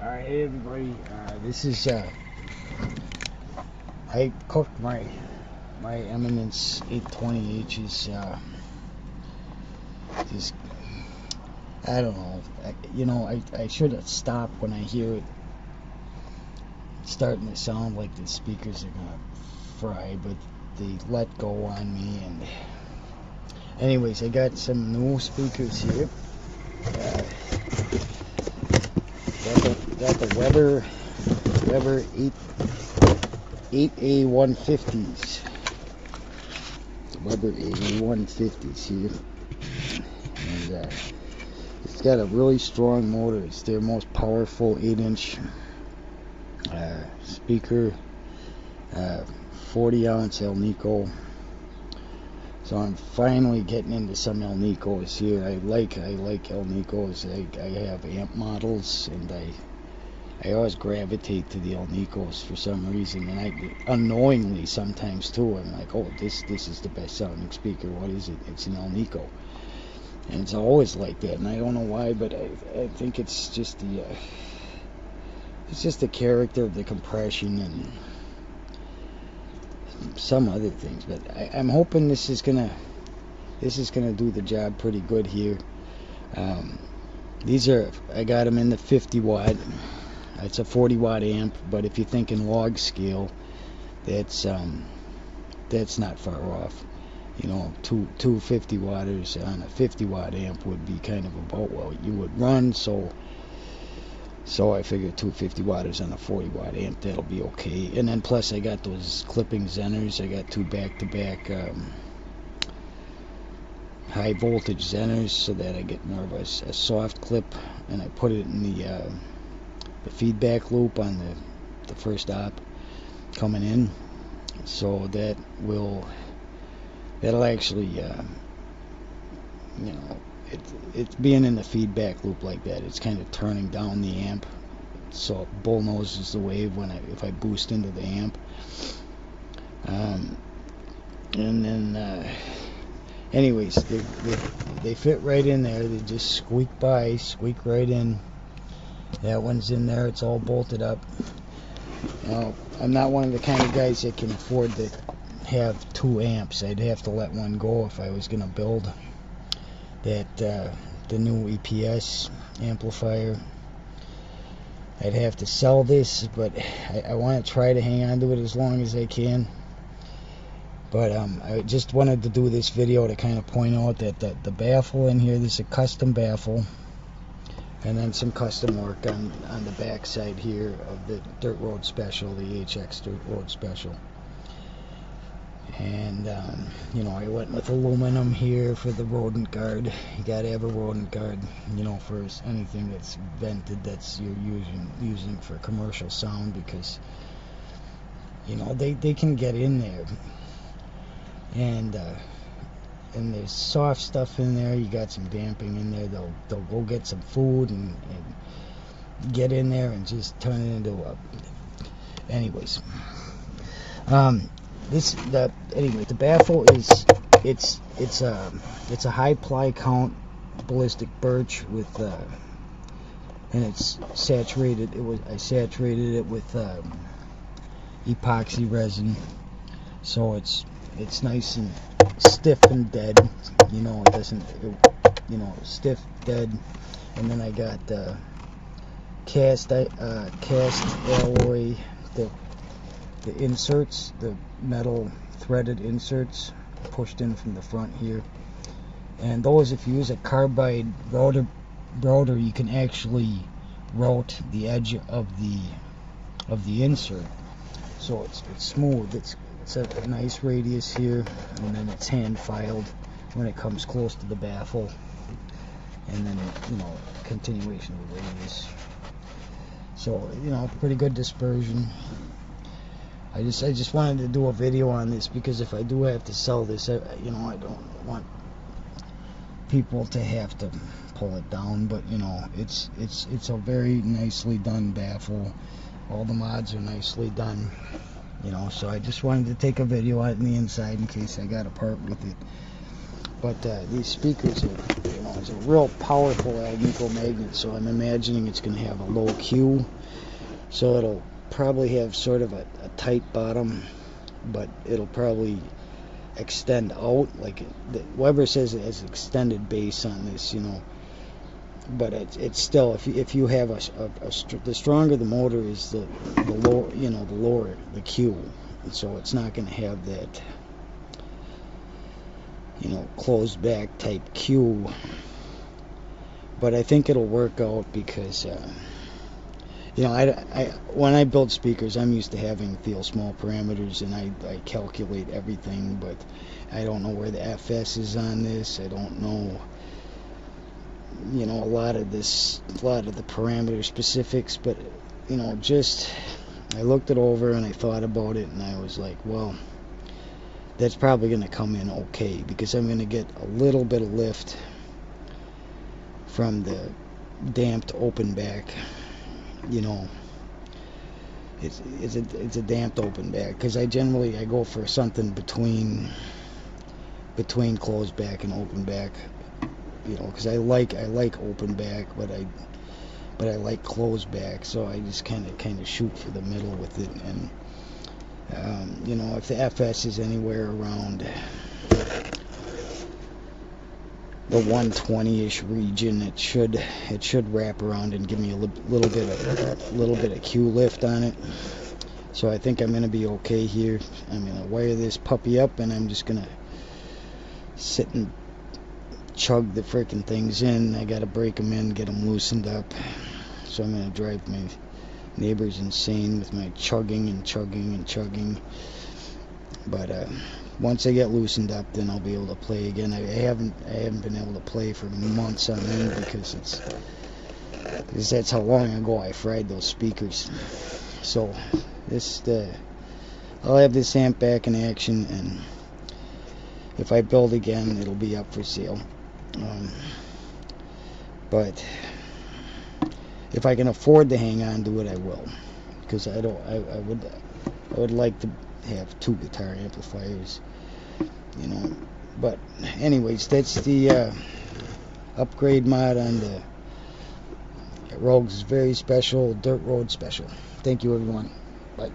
Alright, hey everybody, this is, I cooked my Eminence 820H's, just, I don't know, I should have stopped when I hear it starting to sound like the speakers are gonna fry, but they let go on me, and anyways, I got some new speakers here. Got the Weber 8A150s. Weber 8A150s here. And it's got a really strong motor. It's their most powerful 8-inch speaker. 40-ounce El Nico. So I'm finally getting into some El Nicos here. I like El Nicos. I have amp models, and I always gravitate to the El Nicos for some reason, and I unknowingly sometimes too. I'm like, oh, this is the best sounding speaker. What is it? It's an El Nico, and it's always like that. And I don't know why, but I think it's just the character of the compression and some other things. But I'm hoping this is gonna do the job pretty good here. I got them in the 50 watt. It's a 40 watt amp, but if you're thinking log scale, that's not far off. You know, two 50 watters on a 50 watt amp would be kind of about what you would run. So I figured 250 watters on a 40 watt amp, that'll be okay. And then plus I got those clipping Zeners. I got two back-to-back high voltage Zeners, so that I get more of a soft clip, and I put it in the feedback loop on the first op coming in, so that'll actually it's being in the feedback loop like that, it's kind of turning down the amp, so it bullnoses the wave if I boost into the amp. And then anyways, they fit right in there. They just squeak right in. That one's in there. It's all bolted up. Now, I'm not one of the kind of guys that can afford to have two amps. I'd have to let one go if I was going to build the new EPS amplifier. I'd have to sell this, but I want to try to hang on to it as long as I can. But I just wanted to do this video to kind of point out that the baffle in here, this is a custom baffle, and then some custom work on the back side here of the Dirt Road Special, the EHX Dirt Road Special. And I went with aluminum here for the rodent guard. You gotta have a rodent guard, for anything that's vented, that's you're using for commercial sound, because they can get in there. And there's soft stuff in there. You got some damping in there. They'll go get some food and get in there and just turn it into a. Anyways, the baffle is it's a high ply count ballistic birch with and it's saturated. I saturated it with epoxy resin, so it's nice and stiff and dead. It doesn't, stiff, dead. And then I got cast alloy, the inserts, the metal threaded inserts pushed in from the front here. And those, if you use a carbide router, you can actually route the edge of the insert, so it's smooth. It's a nice radius here, and then it's hand filed when it comes close to the baffle, and then continuation of the radius. So pretty good dispersion. I just wanted to do a video on this, because if I do have to sell this, I don't want people to have to pull it down. But it's a very nicely done baffle. All the mods are nicely done. So I just wanted to take a video out in the inside in case I got to part with it. But these speakers are, you know, it's a real powerful Alnico magnet, so I'm imagining it's going to have a low Q, so it'll probably have sort of a tight bottom, but it'll probably extend out. Like Weber says, it has extended bass on this, you know. But it's still, if you have the stronger the motor is, the lower, you know, the lower the Q, and so it's not going to have that, you know, closed back type Q. But I think it'll work out because you know, I when I build speakers, I'm used to having feel small parameters, and I calculate everything, but I don't know where the FS is on this. I don't know, you know, a lot of the parameter specifics, but you know, just I looked it over and I thought about it, and I was like, well, that's probably going to come in okay, because I'm going to get a little bit of lift from the damped open back. You know, it's a damped open back, because I go for something between closed back and open back. You know, because I like open back, but I like closed back, so I just kind of shoot for the middle with it. And you know, if the FS is anywhere around the 120-ish region, it should wrap around and give me a little bit of Q lift on it. So I think I'm gonna be okay here. I'm gonna wire this puppy up, and I'm just gonna sit and chug the freaking things in. I gotta break them in, get them loosened up. So I'm gonna drive my neighbors insane with my chugging and chugging and chugging. But once I get loosened up, then I'll be able to play again. I haven't been able to play for months on end, because that's how long ago I fried those speakers. So I'll have this amp back in action, and if I build again, it'll be up for sale. But if I can afford to hang on to it, I will, because I would like to have 2 guitar amplifiers, you know. But anyways, that's the upgrade mod on the Rulg's very special Dirt Road Special. Thank you, everyone. Bye.